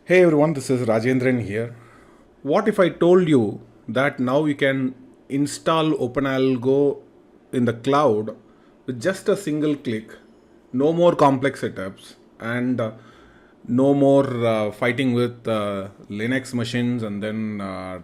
Hey everyone, this is Rajendran here. What if I told you that now you can install OpenAlgo in the cloud with just a single click, no more complex setups, and no more fighting with Linux machines and then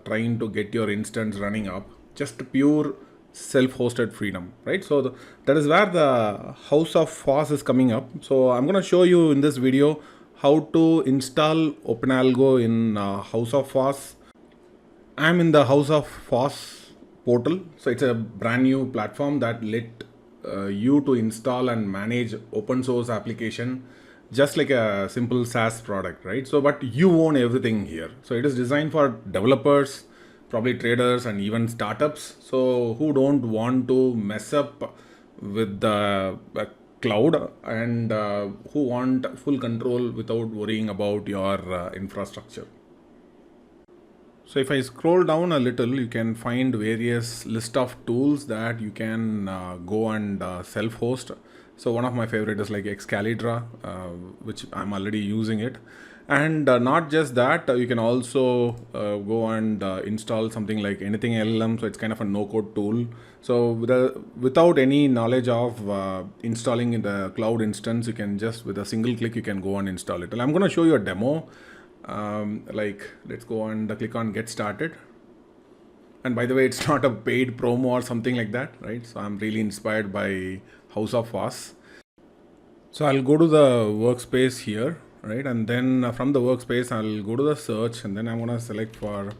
trying to get your instance running up, just pure self-hosted freedom, right? So that is where the House of FOSS is coming up. So I'm going to show you in this video how to install OpenAlgo in House of FOSS. I'm in the House of FOSS portal. So it's a brand new platform that let you to install and manage open source application just like a simple SaaS product, right? So, but you own everything here. So it is designed for developers, probably traders, and even startups. So who don't want to mess up with the cloud and who want full control without worrying about your infrastructure. So if I scroll down a little, you can find various list of tools that you can go and self-host. So one of my favorite is like Excalibur, which I'm already using it. And not just that, you can also go and install something like anything LLM. So it's kind of a no-code tool. So without any knowledge of installing in the cloud instance, you can just with a single click, you can go and install it. And I'm going to show you a demo. Let's go and click on get started. And by the way, it's not a paid promo or something like that, right? So I'm really inspired by House of FOSS. So I'll go to the workspace here, right? And then from the workspace, I'll go to the search and then I'm going to select for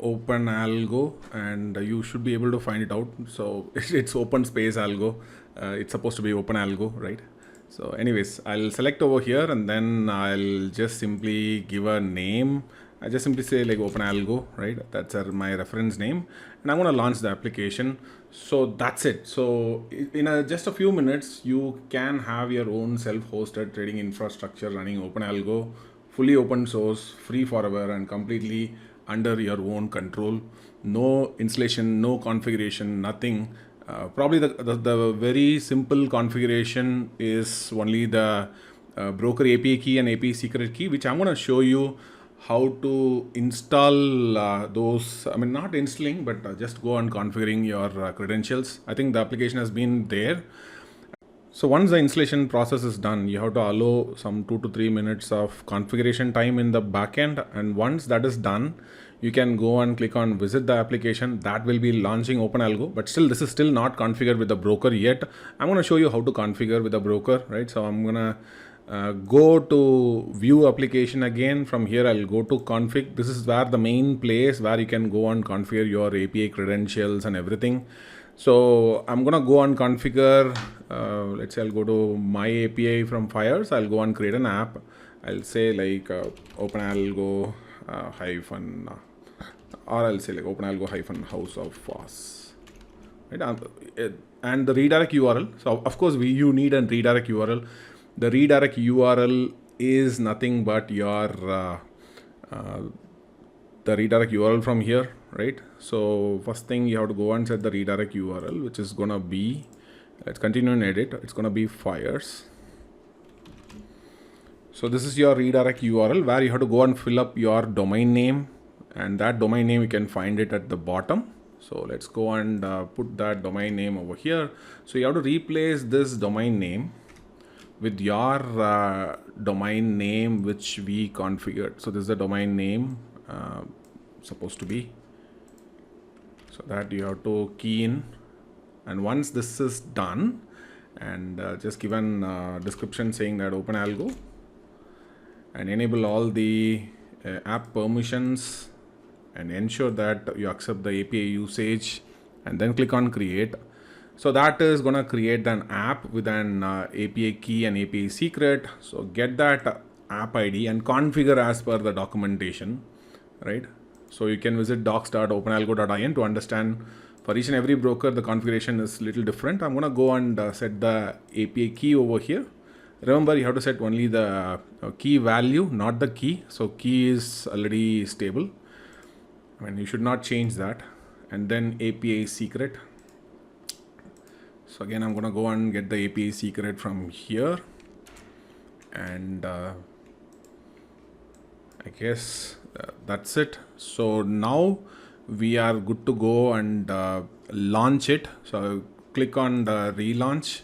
OpenAlgo and you should be able to find it out. So it's open space algo. It's supposed to be OpenAlgo, right? So anyways, I'll select over here and then I'll just simply give a name. I just simply say like OpenAlgo, right? That's my reference name. And I'm going to launch the application. So that's it. So in just a few minutes, you can have your own self-hosted trading infrastructure running OpenAlgo, fully open source, free forever and completely under your own control. No installation, no configuration, nothing. Probably the very simple configuration is only the broker API key and API secret key, which I'm going to show you how to install those. I mean, not installing, but just go and configuring your credentials. I think the application has been there. So once the installation process is done, you have to allow some 2 to 3 minutes of configuration time in the backend. And once that is done, you can go and click on visit the application. That will be launching OpenAlgo, but still this is still not configured with the broker yet. I'm going to show you how to configure with the broker, right? So I'm going to go to view application again. From here, I'll go to config. This is where the main place where you can go and configure your API credentials and everything. So I'm gonna go and configure, let's say I'll go to my API from Fires. I'll go and create an app. I'll say like OpenAlgo hyphen, or I'll say like OpenAlgo hyphen House of FOSS. Right? And the redirect URL. So of course you need a redirect URL. The redirect URL is nothing but your the redirect URL from here, right? So first thing you have to go and set the redirect URL, which is gonna be, let's continue and edit. It's gonna be Fires. So this is your redirect URL where you have to go and fill up your domain name, and that domain name you can find it at the bottom. So let's go and put that domain name over here. So you have to replace this domain name with your domain name which we configured. So this is the domain name supposed to be, so that you have to key in. And once this is done, and just given description saying that OpenAlgo, and enable all the app permissions and ensure that you accept the API usage, and then click on create. So that is going to create an app with an API key and API secret. So get that app ID and configure as per the documentation, right? So you can visit docs.openalgo.in to understand. For each and every broker, the configuration is a little different. I'm going to go and set the API key over here. Remember, you have to set only the key value, not the key. So key is already stable. I mean, you should not change that. And then API secret. So again, I'm going to go and get the API secret from here and I guess that's it. So now we are good to go and launch it. So click on the relaunch.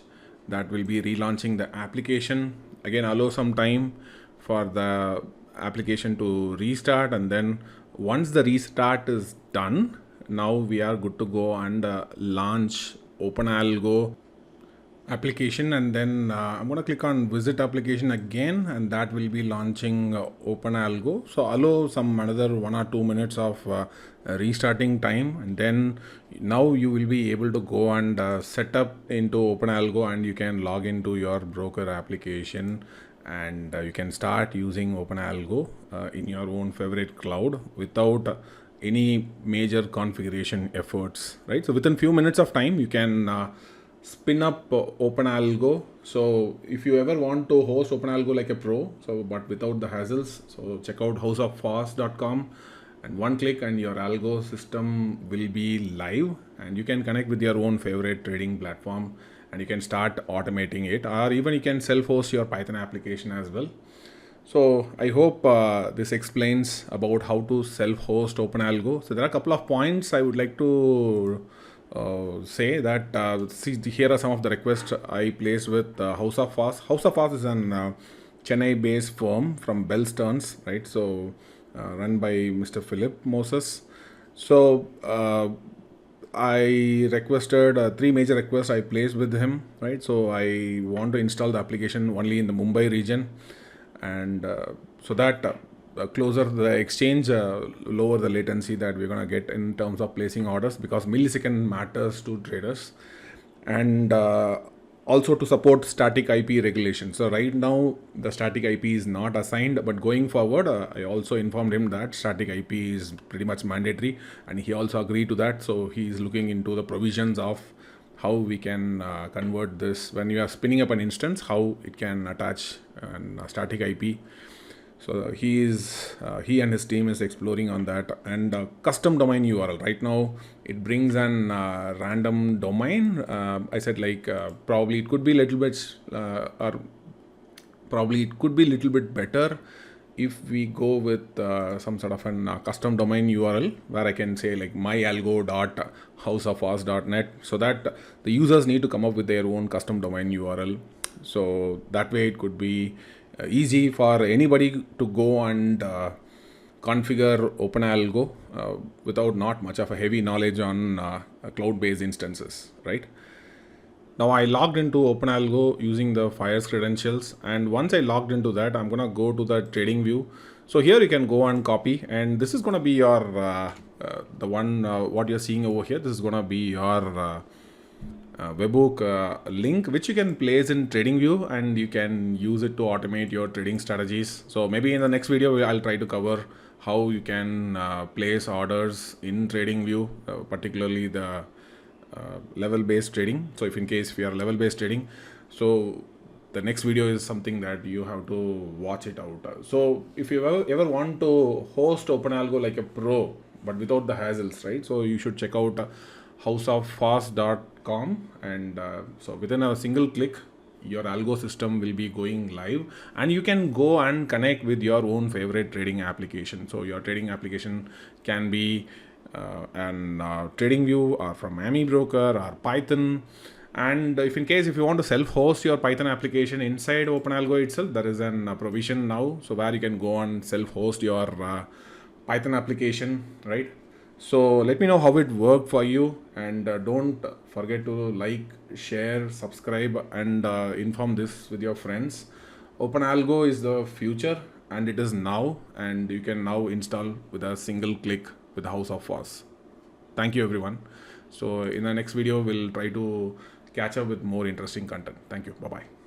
That will be relaunching the application. Again, allow some time for the application to restart, and then once the restart is done, now we are good to go and launch OpenAlgo application. And then I'm going to click on visit application again, and that will be launching OpenAlgo. So allow some another 1 or 2 minutes of restarting time, and then now you will be able to go and set up into OpenAlgo, and you can log into your broker application, and you can start using OpenAlgo in your own favorite cloud without any major configuration efforts, right? So within few minutes of time you can spin up OpenAlgo. So if you ever want to host OpenAlgo like a pro, so but without the hassles, so check out houseoffoss.com, and one click and your algo system will be live, and you can connect with your own favorite trading platform, and you can start automating it, or even you can self-host your Python application as well. So I hope this explains about how to self-host OpenAlgo. So there are a couple of points I would like to say that see, here are some of the requests I placed with House of FOSS. House of FOSS is an Chennai-based firm from Bell Stearns, right? So run by Mr. Philip Moses. So I requested 3 major requests I placed with him, right? So I want to install the application only in the Mumbai region, and so that closer the exchange, lower the latency that we're going to get in terms of placing orders, because millisecond matters to traders, and also to support static IP regulation. So right now the static IP is not assigned, but going forward I also informed him that static IP is pretty much mandatory, and he also agreed to that. So he is looking into the provisions of how we can convert this when you are spinning up an instance, how it can attach a static IP. So he and his team is exploring on that. And custom domain URL, right now it brings an random domain. I said like probably it could be a little bit or probably it could be a little bit better if we go with some sort of an custom domain URL where I can say like myalgo.houseoffoss.net, so that the users need to come up with their own custom domain URL. So that way it could be easy for anybody to go and configure OpenAlgo without not much of a heavy knowledge on cloud-based instances, right? Now I logged into OpenAlgo using the Fire's credentials, and once I logged into that, I'm gonna go to the trading view. So here you can go and copy, and this is gonna be your the one what you're seeing over here. This is gonna be your webhook link, which you can place in TradingView, and you can use it to automate your trading strategies. So maybe in the next video I'll try to cover how you can place orders in TradingView, particularly the level-based trading. So if you are level-based trading, so the next video is something that you have to watch it out. So if you ever want to host OpenAlgo like a pro but without the hassles, right? So you should check out houseoffoss.com, and so within a single click your algo system will be going live, and you can go and connect with your own favorite trading application. So your trading application can be an TradingView or from Ami Broker or Python. And if you want to self-host your Python application inside OpenAlgo itself, there is an provision now, so where you can go and self-host your Python application, right? So let me know how it worked for you, and don't forget to like, share, subscribe, and inform this with your friends. OpenAlgo is the future, and it is now, and you can now install with a single click with the House of FOSS. Thank you everyone. So in the next video we'll try to catch up with more interesting content. Thank you. Bye bye.